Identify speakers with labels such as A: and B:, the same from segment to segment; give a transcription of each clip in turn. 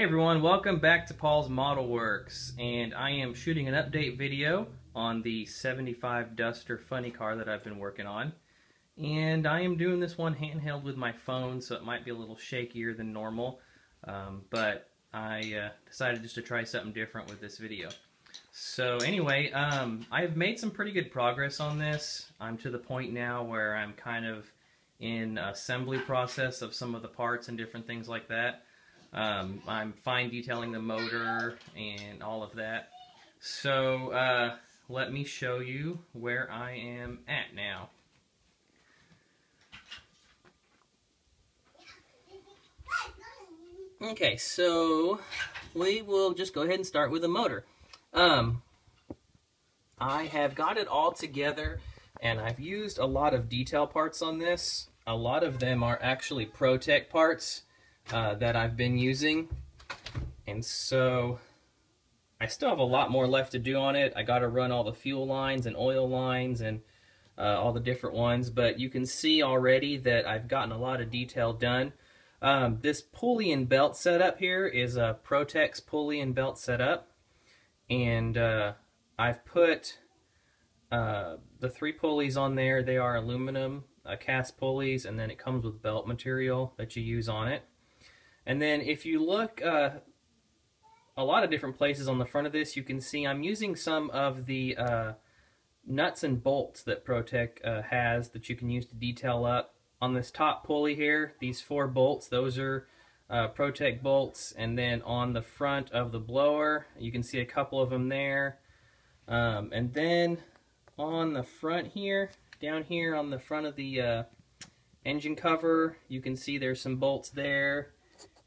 A: Hey everyone, welcome back to Paul's Model Works, and I am shooting an update video on the 75 Duster funny car that I've been working on. And I am doing this one handheld with my phone, so it might be a little shakier than normal, but I decided just to try something different with this video. So anyway, I've made some pretty good progress on this. I'm to the point now where I'm kind of in assembly process of some of the parts and different things like that. I'm fine detailing the motor and all of that. So let me show you where I am at now. Okay, so we will just go ahead and start with the motor. I have got it all together, and I've used a lot of detail parts on this. A lot of them are actually ProTech parts that I've been using, and so I still have a lot more left to do on it. I got to run all the fuel lines and oil lines and all the different ones, but you can see already that I've gotten a lot of detail done. This pulley and belt setup here is a ProTech's pulley and belt setup, and I've put the 3 pulleys on there. They are aluminum cast pulleys, and then it comes with belt material that you use on it. And then if you look a lot of different places on the front of this, you can see I'm using some of the nuts and bolts that ProTech has that you can use to detail up. On this top pulley here, these 4 bolts, those are ProTech bolts. And then on the front of the blower, you can see a couple of them there. And then on the front here, down here on the front of the engine cover, you can see there's some bolts there.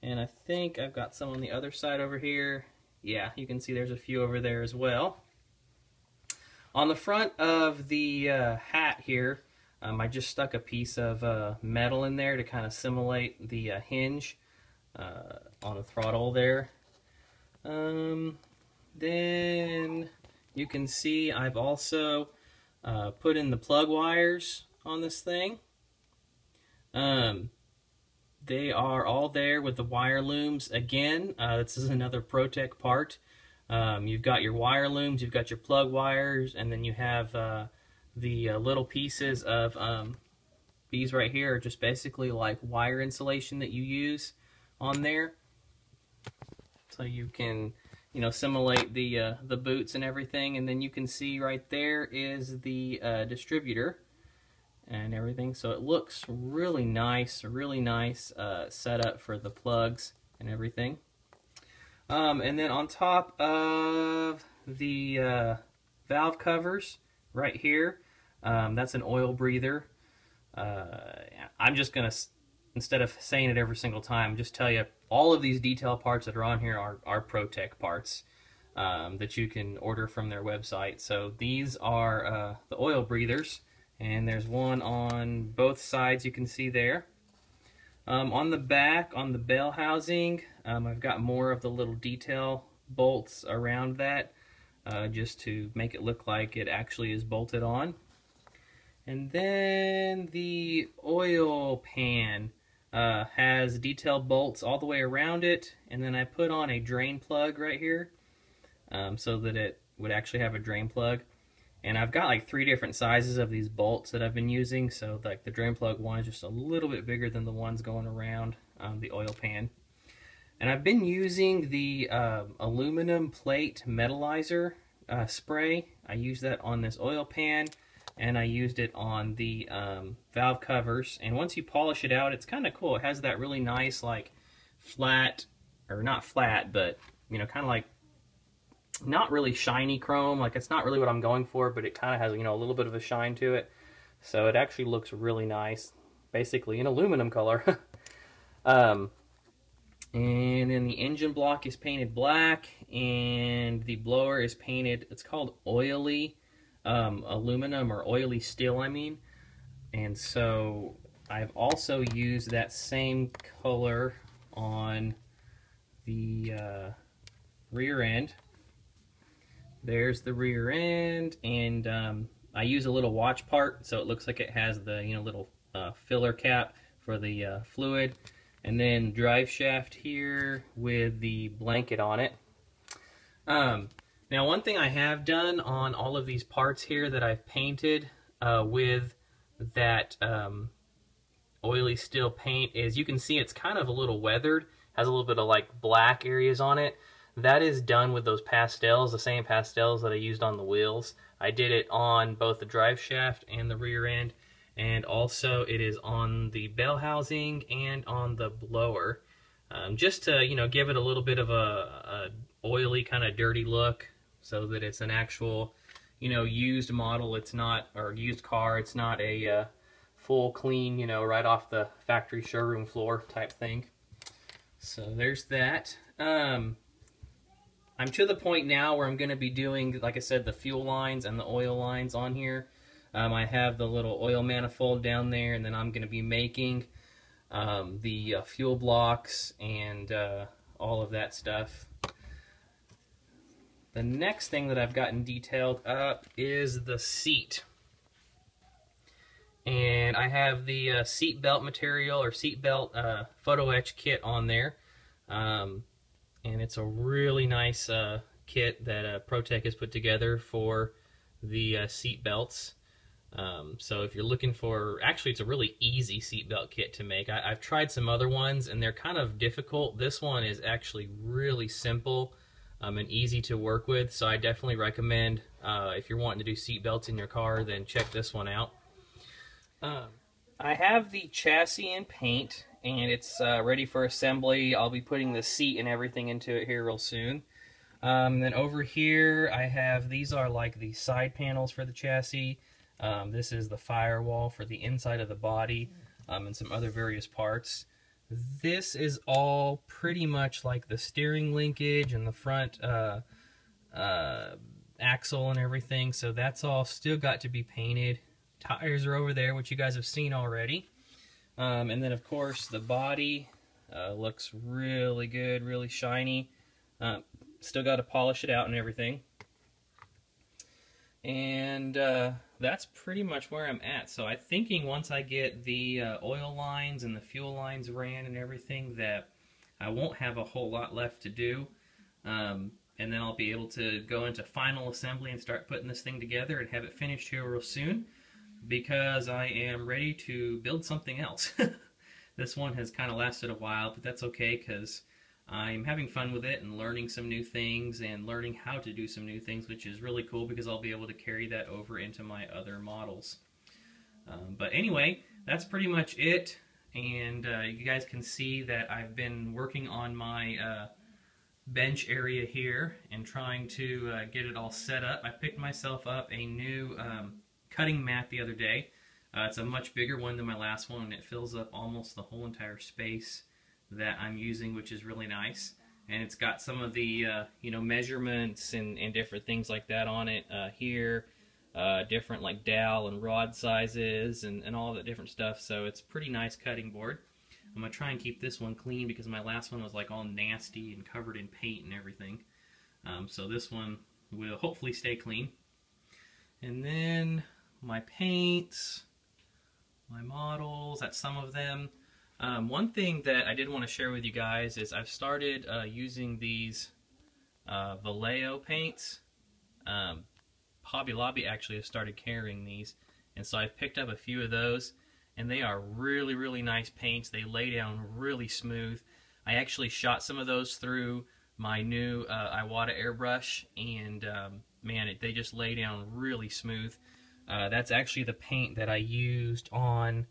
A: And I think I've got some on the other side over here. Yeah, you can see there's a few over there as well. On the front of the hat here, I just stuck a piece of metal in there to kind of simulate the hinge on the throttle there. Then you can see I've also put in the plug wires on this thing. They are all there with the wire looms. Again, this is another ProTech part. You've got your wire looms, you've got your plug wires, and then you have the little pieces of these right here are just basically like wire insulation that you use on there. So you can, simulate the boots and everything. And then you can see right there is the distributor and everything, so it looks really nice setup for the plugs and everything. And then on top of the valve covers right here, that's an oil breather. I'm just gonna, instead of saying it every single time, just tell you all of these detail parts that are on here are ProTech parts that you can order from their website. So these are the oil breathers. And there's one on both sides, you can see there. On the back, on the bell housing, I've got more of the little detail bolts around that, just to make it look like it actually is bolted on. And then the oil pan has detail bolts all the way around it, and then I put on a drain plug right here, so that it would actually have a drain plug. And I've got like 3 different sizes of these bolts that I've been using, so like the drain plug one is just a little bit bigger than the ones going around the oil pan. And I've been using the aluminum plate metallizer spray. I used that on this oil pan, and I used it on the valve covers. And once you polish it out, it's kind of cool. It has that really nice, like, flat, or not flat, but, kind of like, not really shiny chrome. Like, it's not really what I'm going for, but it kind of has, a little bit of a shine to it. So it actually looks really nice, basically an aluminum color. And then the engine block is painted black, and the blower is painted, it's called oily aluminum, or oily steel, I mean. And so I've also used that same color on the rear end. There's the rear end, and I use a little watch part, so it looks like it has the little filler cap for the fluid. and then drive shaft here with the blanket on it. Now one thing I have done on all of these parts here that I've painted with that oily steel paint is, you can see it's kind of a little weathered, has a little bit of like black areas on it. That is done with those pastels, the same pastels that I used on the wheels. I did it on both the drive shaft and the rear end, and also it is on the bell housing and on the blower, just to, you know, give it a little bit of a oily kind of dirty look, so that it's an actual, you know, used model. It's not, or used car. It's not a full clean, you know, right off the factory showroom floor type thing. So there's that. I'm to the point now where I'm going to be doing, like I said, the fuel lines and the oil lines on here. I have the little oil manifold down there, and then I'm going to be making the fuel blocks and all of that stuff. The next thing that I've gotten detailed up is the seat. And I have the seat belt material, or seat belt photo etch kit on there. And it's a really nice kit that ProTech has put together for the seat belts. So if you're looking for, actually it's a really easy seat belt kit to make. I've tried some other ones and they're kind of difficult. This one is actually really simple and easy to work with. So I definitely recommend, if you're wanting to do seat belts in your car, then check this one out. I have the chassis in paint, and it's ready for assembly. I'll be putting the seat and everything into it here real soon. Then over here I have, these are like the side panels for the chassis. This is the firewall for the inside of the body, and some other various parts. This is all pretty much like the steering linkage and the front axle and everything, so that's all still got to be painted. Tires are over there, which you guys have seen already. And then of course the body looks really good, really shiny. Still got to polish it out and everything. And that's pretty much where I'm at. So I'm thinking once I get the oil lines and the fuel lines ran and everything, that I won't have a whole lot left to do. And then I'll be able to go into final assembly and start putting this thing together and have it finished here real soon, because I am ready to build something else. This one has kind of lasted a while, but that's okay, because I'm having fun with it and learning some new things and learning how to do some new things, which is really cool because I'll be able to carry that over into my other models. But anyway, that's pretty much it, and you guys can see that I've been working on my bench area here and trying to get it all set up. I picked myself up a new cutting mat the other day. It's a much bigger one than my last one, and it fills up almost the whole entire space that I'm using, which is really nice. And it's got some of the you know, measurements and different things like that on it here, different like dowel and rod sizes and all that different stuff. So it's a pretty nice cutting board. I'm gonna try and keep this one clean because my last one was like all nasty and covered in paint and everything. So this one will hopefully stay clean. And then my paints, my models, that's some of them. One thing that I did want to share with you guys is I've started using these Vallejo paints. Hobby Lobby actually has started carrying these, and so I've picked up a few of those, and they are really, really nice paints. They lay down really smooth. I actually shot some of those through my new Iwata airbrush, and man, they just lay down really smooth. That's actually the paint that I used on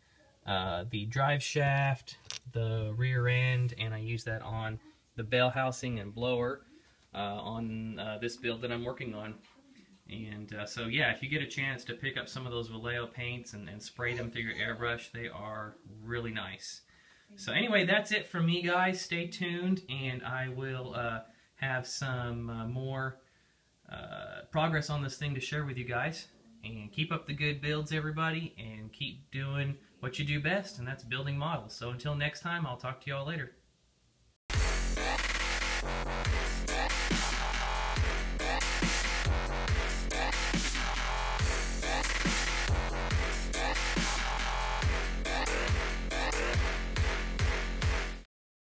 A: the drive shaft, the rear end, and I used that on the bell housing and blower on this build that I'm working on. And so yeah, if you get a chance to pick up some of those Vallejo paints and spray them through your airbrush, they are really nice. So anyway, that's it from me, guys. Stay tuned, and I will have some more progress on this thing to share with you guys. And keep up the good builds, everybody, and keep doing what you do best, and that's building models. So until next time, I'll talk to you all later.